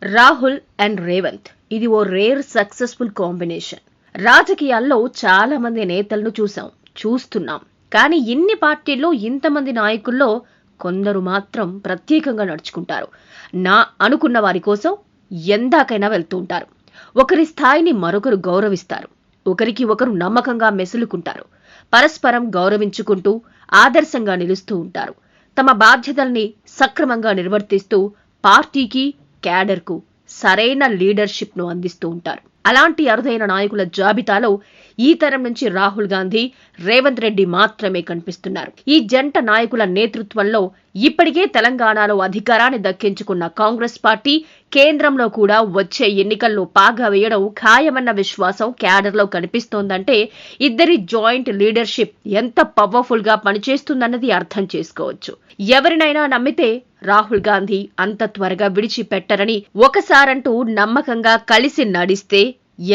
Rahul and Revanth ఇది ఓ rare successful combination. రాజకీయాల్లో చాలా మంది నేతలను చూస్తున్నాం. కానీ ఇన్ని పార్టీల్లో ఇంతమంది నాయకుల్లో కొందరు మాత్రం ప్రత్యేకంగా నడుచుకుంటారు. నా అనుకున్న వారి కోసం ఎందాకైనా వెళ్తూ ఉంటారు. ఒకరి స్థాయిని మరొకరు గౌరవిస్తారు. ఒకరికి ఒకరు నమ్మకంగా మెసులుకుంటారు. పరస్పరం గౌరవించుకుంటూ ఆదర్శంగా నిలుస్తూ ఉంటారు. తమ బాధ్యతల్ని సక్రమంగా నిర్వర్తిస్తూ పార్టీకి క్యాడర్కు సరైన లీడర్షిప్ ను అందిస్తూ ఉంటారు. అలాంటి అరుదైన నాయకుల జాబితాలో ఈ తరం నుంచి రాహుల్ గాంధీ, రేవంత్ రెడ్డి మాత్రమే కనిపిస్తున్నారు. ఈ జంట నాయకుల నేతృత్వంలో ఇప్పటికే తెలంగాణలో అధికారాన్ని దక్కించుకున్న కాంగ్రెస్ పార్టీ కేంద్రంలో కూడా వచ్చే ఎన్నికల్లో పాగా వేయడం ఖాయమన్న విశ్వాసం క్యాడర్లో కనిపిస్తోందంటే ఇద్దరి జాయింట్ లీడర్షిప్ ఎంత పవర్ఫుల్ గా పనిచేస్తుందన్నది అర్థం చేసుకోవచ్చు. ఎవరినైనా నమ్మితే రాహుల్ గాంధీ అంత త్వరగా విడిచిపెట్టరని, ఒకసారంటూ నమ్మకంగా కలిసి నడిస్తే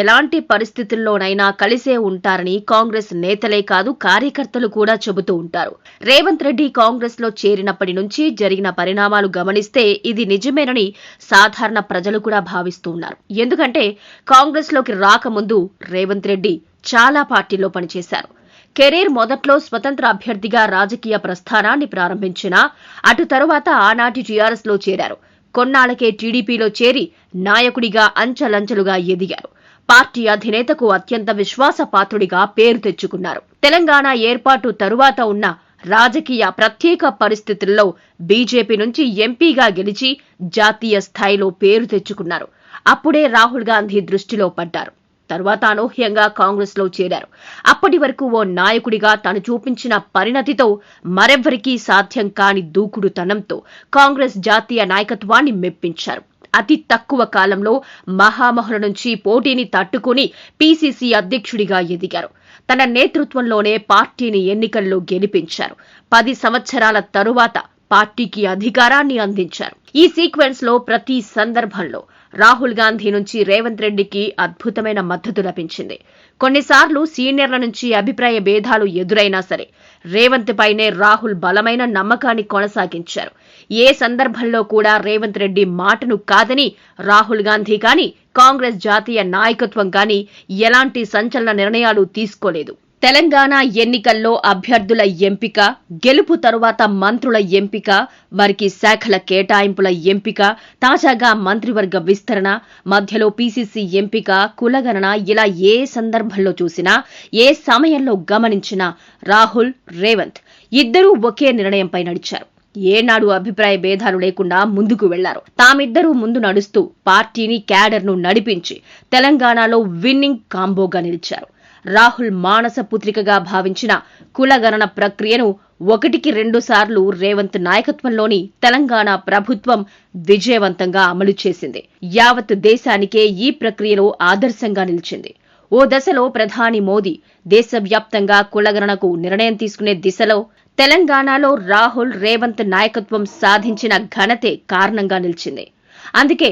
ఎలాంటి పరిస్థితుల్లోనైనా కలిసే ఉంటారని కాంగ్రెస్ నేతలే కాదు కార్యకర్తలు కూడా చెబుతూ ఉంటారు. రేవంత్ రెడ్డి కాంగ్రెస్ లో చేరినప్పటి నుంచి జరిగిన పరిణామాలు గమనిస్తే ఇది నిజమేనని సాధారణ ప్రజలు కూడా భావిస్తూ ఉన్నారు. ఎందుకంటే కాంగ్రెస్ లోకి రాకముందు రేవంత్ రెడ్డి చాలా పార్టీల్లో పనిచేశారు. కెరీర్ మొదట్లో స్వతంత్ర అభ్యర్థిగా రాజకీయ ప్రస్థానాన్ని ప్రారంభించినా అటు తరువాత ఆనాటి టీఆర్ఎస్ లో చేరారు. కొన్నాళ్లకే టీడీపీలో చేరి నాయకుడిగా అంచెలంచెలుగా ఎదిగారు. పార్టీ అధినేతకు అత్యంత విశ్వాసపాత్రుడిగా పేరు తెచ్చుకున్నారు. తెలంగాణ ఏర్పాటు తరువాత ఉన్న రాజకీయ ప్రత్యేక పరిస్థితుల్లో బీజేపీ నుంచి ఎంపీగా గెలిచి జాతీయ స్థాయిలో పేరు తెచ్చుకున్నారు. అప్పుడే రాహుల్ గాంధీ దృష్టిలో పడ్డారు. తరువాత అనూహ్యంగా కాంగ్రెస్ లో చేరారు. అప్పటి వరకు ఓ నాయకుడిగా తాను చూపించిన పరిణతితో మరెవ్వరికీ సాధ్యం కాని దూకుడుతనంతో కాంగ్రెస్ జాతీయ నాయకత్వాన్ని మెప్పించారు. అతి తక్కువ కాలంలో మహామహుల నుంచి పోటీని తట్టుకుని పీసీసీ అధ్యక్షుడిగా ఎదిగారు. తన నేతృత్వంలోనే పార్టీని ఎన్నికల్లో గెలిపించారు. 10 సంవత్సరాల తరువాత పార్టీకి అధికారాన్ని అందించారు. ఈ సీక్వెన్స్ లో ప్రతి సందర్భంలో రాహుల్ గాంధీ నుంచి రేవంత్ రెడ్డికి అద్భుతమైన మద్దతు లభించింది. కొన్నిసార్లు సీనియర్ల నుంచి అభిప్రాయ భేదాలు ఎదురైనా సరే రేవంత్ పైనే రాహుల్ బలమైన నమ్మకాన్ని కొనసాగించారు. ఏ సందర్భంలో కూడా రేవంత్ రెడ్డి మాటను కాదని రాహుల్ గాంధీ కానీ కాంగ్రెస్ జాతీయ నాయకత్వం కానీ ఎలాంటి సంచలన నిర్ణయాలు తీసుకోలేదు. తెలంగాణ ఎన్నికల్లో అభ్యర్థుల ఎంపిక, గెలుపు తరువాత మంత్రుల ఎంపిక, వారికి శాఖల కేటాయింపుల ఎంపిక, తాజాగా మంత్రివర్గ విస్తరణ, మధ్యలో పీసీసీ ఎంపిక, కులగణన ఇలా ఏ సందర్భంలో చూసినా, ఏ సమయంలో గమనించినా రాహుల్, రేవంత్ ఇద్దరూ ఒకే నిర్ణయంపై నడిచారు. ఏనాడు అభిప్రాయ భేదాలు లేకుండా ముందుకు వెళ్లారు. తామిద్దరూ ముందు నడుస్తూ పార్టీని, క్యాడర్ను నడిపించి తెలంగాణలో విన్నింగ్ కాంబోగా నిలిచారు. రాహుల్ మానస పుత్రికగా భావించిన కులగణన ప్రక్రియను 1కి 2 సార్లు రేవంత్ నాయకత్వంలోని తెలంగాణ ప్రభుత్వం విజయవంతంగా అమలు చేసింది. యావత్ దేశానికే ఈ ప్రక్రియలో ఆదర్శంగా నిలిచింది. ఓ దశలో ప్రధాని మోదీ దేశవ్యాప్తంగా కులగణనకు నిర్ణయం తీసుకునే దిశలో తెలంగాణలో రాహుల్, రేవంత్ నాయకత్వం సాధించిన ఘనతే కారణంగా నిలిచింది. అందుకే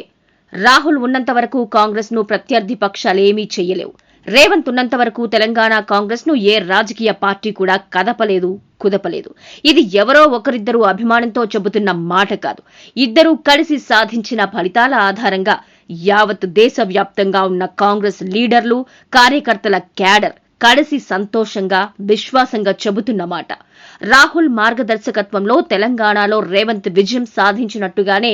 రాహుల్ ఉన్నంత వరకు కాంగ్రెస్ ను ప్రత్యర్థి పక్షాలేమీ చెయ్యలేవు. రేవంత్ ఉన్నంత వరకు తెలంగాణ కాంగ్రెస్ ను ఏ రాజకీయ పార్టీ కూడా కదపలేదు, కుదపలేదు. ఇది ఎవరో ఒకరిద్దరు అభిమానంతో చెబుతున్న మాట కాదు. ఇద్దరూ కలిసి సాధించిన ఫలితాల ఆధారంగా యావత్ దేశవ్యాప్తంగా ఉన్న కాంగ్రెస్ లీడర్లు, కార్యకర్తల క్యాడర్ కలిసి సంతోషంగా, విశ్వాసంగా చెబుతున్న మాట. రాహుల్ మార్గదర్శకత్వంలో తెలంగాణలో రేవంత్ విజయం సాధించినట్టుగానే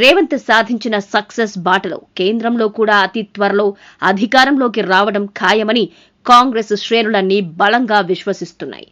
రేవంత్ సాధించిన సక్సెస్ బాటలో కేంద్రంలో కూడా అతి త్వరలో అధికారంలోకి రావడం ఖాయమని కాంగ్రెస్ శ్రేణులన్నీ బలంగా విశ్వసిస్తున్నాయి.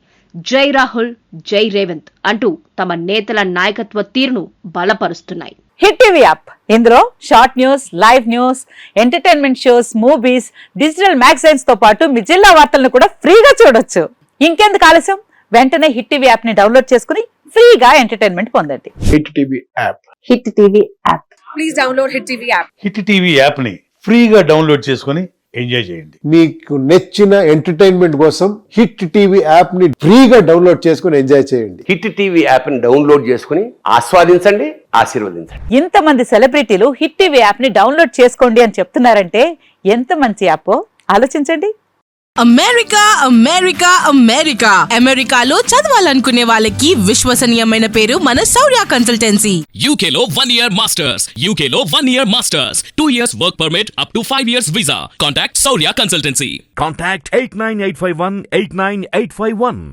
జై రాహుల్, జై రేవంత్ అంటూ తమ నేతల నాయకత్వ తీరును బలపరుస్తున్నాయి. హిట్ టీవీ యాప్, ఇందులో short news, live news, entertainment shows, movies, digital magazines తో పాటు మీ జిల్లా వార్తలను కూడా ఫ్రీగా చూడొచ్చు. ఇంకెందుకు ఆలస్యం, వెంటనే హిట్ టీవీ యాప్ ని డౌన్లోడ్ చేసుకుని ఫ్రీగా ఎంటర్టైన్మెంట్ పొందండి. Hit TV app, hit TV app, please download hit TV app. Hit TV app ని ఫ్రీగా డౌన్లోడ్ చేసుకుని ఎంజాయ్ చేయండి. మీకు నచ్చిన ఎంటర్టైన్మెంట్ కోసం హిట్ టీవీ యాప్ ని ఫ్రీగా డౌన్లోడ్ చేసుకుని ఎంజాయ్ చేయండి. హిట్ టీవీ యాప్ ని డౌన్లోడ్ చేసుకుని ఆస్వాదించండి, ఆశీర్వదించండి. ఇంతమంది సెలబ్రిటీలు హిట్ టీవీ యాప్ ని డౌన్లోడ్ చేసుకోండి అని చెప్తున్నారంటే ఎంత మంచి యాప్ ఆలోచించండి. అమెరికా అమెరికా అమెరికా అమెరికాలో చదవాలనుకునే వాళ్ళకి విశ్వసనీయమైన పేరు మన శౌర్య consultancy. UK Law 1 Year Masters. UK Law 1 Year Masters. 2 years work permit up to 5 years visa. Contact Saurya Consultancy. Contact 89851 89851.